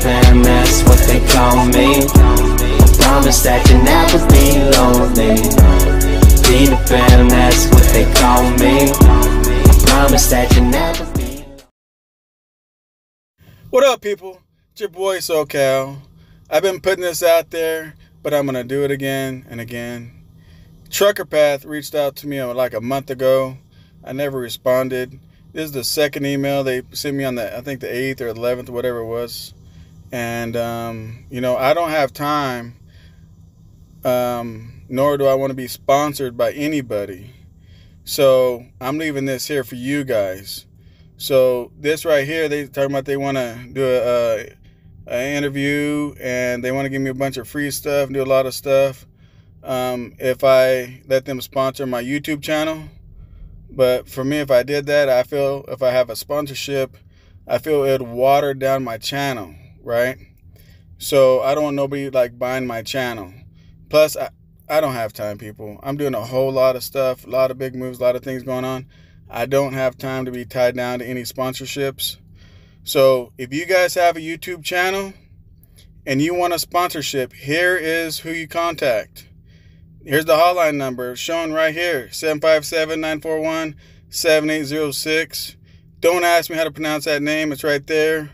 fam, that's what they call me. Promise that you'll never be lonely. Be the fam, that's what they call me. Promise that you'll never be. What up, people? It's your boy SoCal. I've been putting this out there, but I'm gonna do it again and again. Trucker Path reached out to me like a month ago. I never responded. This is the second email they sent me on I think the 8th or 11th, whatever it was. And you know, I don't have time. Nor do I want to be sponsored by anybody. So I'm leaving this here for you guys. So this right here, they talking about they want to do an interview, and they want to give me a bunch of free stuff, do a lot of stuff, if I let them sponsor my YouTube channel. But for me, if I did that, I feel if I have a sponsorship, I feel it would water down my channel, right? So I don't want nobody like buying my channel. Plus, I don't have time, people. I'm doing a whole lot of stuff, a lot of big moves, a lot of things going on. I don't have time to be tied down to any sponsorships. So if you guys have a YouTube channel and you want a sponsorship, here is who you contact. Here's the hotline number shown right here, 757-941-7806. Don't ask me how to pronounce that name. It's right there.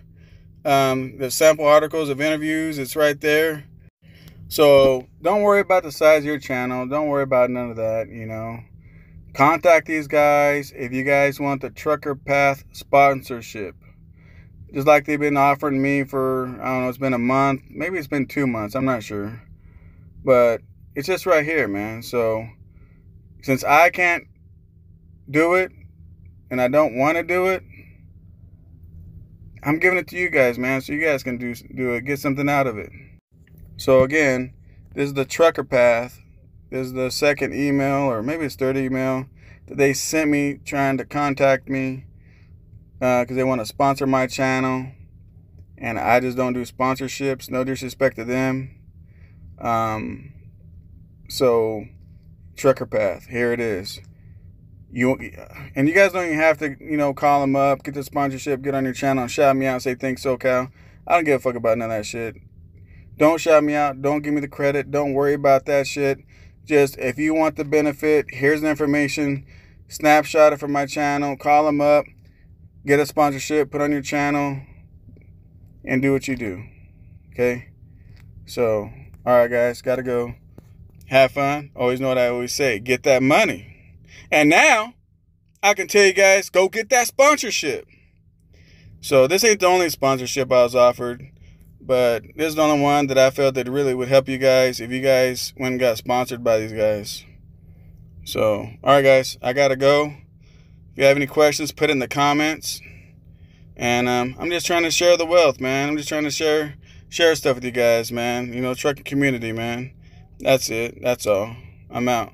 The sample articles of interviews, it's right there. So don't worry about the size of your channel. Don't worry about none of that, you know. Contact these guys if you guys want the Trucker Path sponsorship. Just like they've been offering me for, I don't know, it's been a month. Maybe it's been 2 months. I'm not sure. But it's just right here, man. So since I can't do it and I don't want to do it, I'm giving it to you guys, man. So you guys can do it, get something out of it. So again, this is the Trucker Path. This is the second email, or maybe it's third email, that they sent me trying to contact me because they want to sponsor my channel. And I just don't do sponsorships. No disrespect to them. So, Trucker Path, here it is. And you guys don't even have to, you know, call them up, get the sponsorship, get on your channel, and shout me out and say, thanks, SoCal. I don't give a fuck about none of that shit. Don't shout me out. Don't give me the credit. Don't worry about that shit. Just, if you want the benefit, here's the information. Snapshot it from my channel. Call them up. Get a sponsorship. Put on your channel. And do what you do. Okay? So, alright guys. Gotta go. Have fun. Always know what I always say. Get that money. And now, I can tell you guys, go get that sponsorship. So, this ain't the only sponsorship I was offered. But this is the only one that I felt that really would help you guys if you guys went and got sponsored by these guys. So, alright guys, I gotta go. If you have any questions, put it in the comments. And I'm just trying to share the wealth, man. I'm just trying to share stuff with you guys, man. You know, trucking community, man. That's it. That's all. I'm out.